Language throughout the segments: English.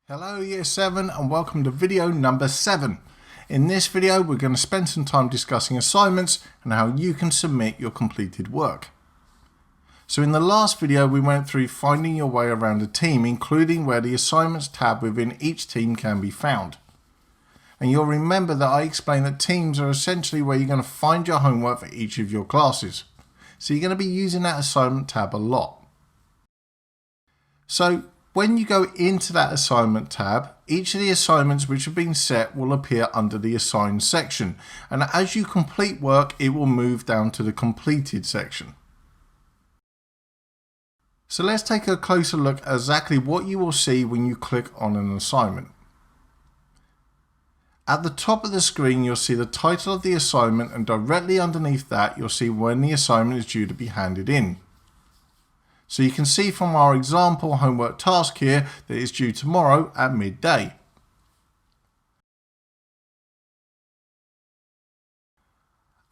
Hello Year 7 and welcome to video number 7. In this video we're going to spend some time discussing assignments and how you can submit your completed work. So in the last video we went through finding your way around a team, including where the assignments tab within each team can be found. And you'll remember that I explained that teams are essentially where you're going to find your homework for each of your classes. So you're going to be using that assignment tab a lot. So when you go into that assignment tab, each of the assignments which have been set will appear under the assigned section, and as you complete work it will move down to the completed section. So let's take a closer look at exactly what you will see when you click on an assignment. At the top of the screen you'll see the title of the assignment, and directly underneath that you'll see when the assignment is due to be handed in. So you can see from our example homework task here that it's due tomorrow at midday.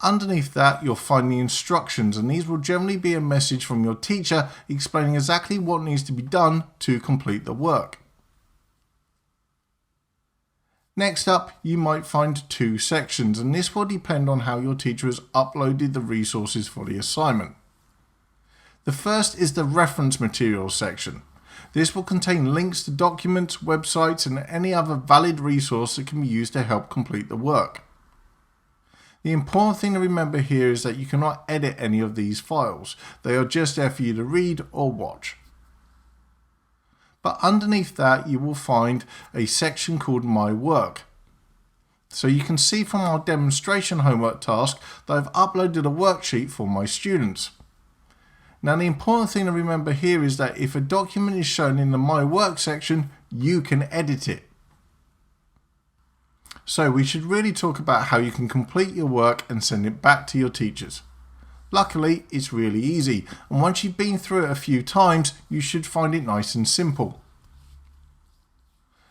Underneath that you'll find the instructions, and these will generally be a message from your teacher explaining exactly what needs to be done to complete the work. Next up you might find two sections, and this will depend on how your teacher has uploaded the resources for the assignment. The first is the reference materials section. This will contain links to documents, websites and any other valid resource that can be used to help complete the work. The important thing to remember here is that you cannot edit any of these files. They are just there for you to read or watch. But underneath that you will find a section called My Work. So you can see from our demonstration homework task that I've uploaded a worksheet for my students. Now the important thing to remember here is that if a document is shown in the My Work section, you can edit it. So we should really talk about how you can complete your work and send it back to your teachers. Luckily, it's really easy, and once you've been through it a few times, you should find it nice and simple.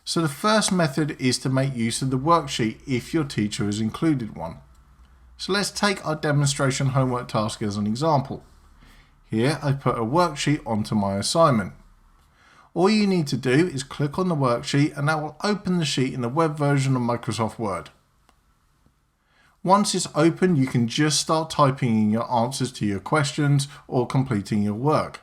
So the first method is to make use of the worksheet if your teacher has included one. So let's take our demonstration homework task as an example. Here I put a worksheet onto my assignment. All you need to do is click on the worksheet and that will open the sheet in the web version of Microsoft Word. Once it's open you can just start typing in your answers to your questions or completing your work.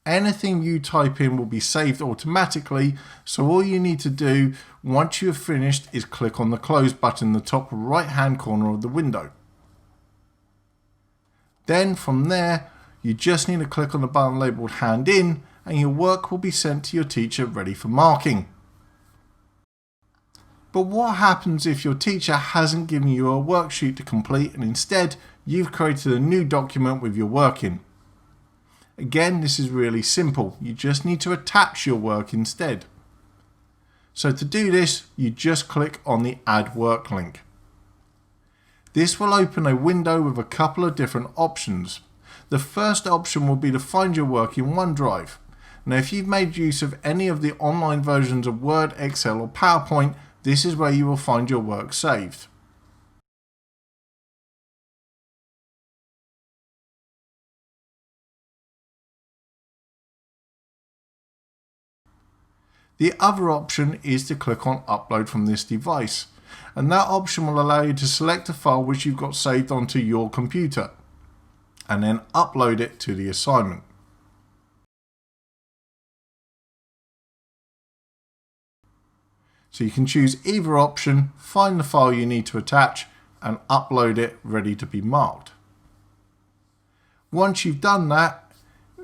Anything you type in will be saved automatically, so all you need to do once you have finished is click on the close button in the top right hand corner of the window. Then from there, you just need to click on the button labelled Hand In and your work will be sent to your teacher ready for marking. But what happens if your teacher hasn't given you a worksheet to complete and instead you've created a new document with your work in? Again, this is really simple. You just need to attach your work instead. So to do this, you just click on the Add Work link. This will open a window with a couple of different options. The first option will be to find your work in OneDrive. Now if you've made use of any of the online versions of Word, Excel or PowerPoint, this is where you will find your work saved. The other option is to click on Upload from this device, and that option will allow you to select a file which you've got saved onto your computer and then upload it to the assignment. So you can choose either option, find the file you need to attach and upload it ready to be marked. Once you've done that,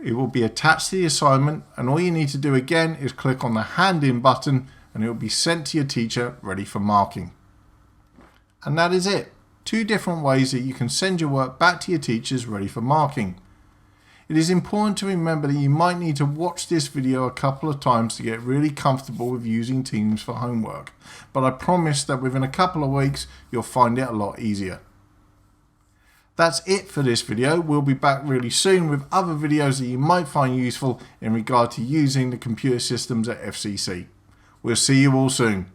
it will be attached to the assignment, and all you need to do again is click on the Hand In button and it will be sent to your teacher ready for marking. And that is it. Two different ways that you can send your work back to your teachers ready for marking. It is important to remember that you might need to watch this video a couple of times to get really comfortable with using Teams for homework, but I promise that within a couple of weeks you'll find it a lot easier. That's it for this video. We'll be back really soon with other videos that you might find useful in regard to using the computer systems at FCC. We'll see you all soon.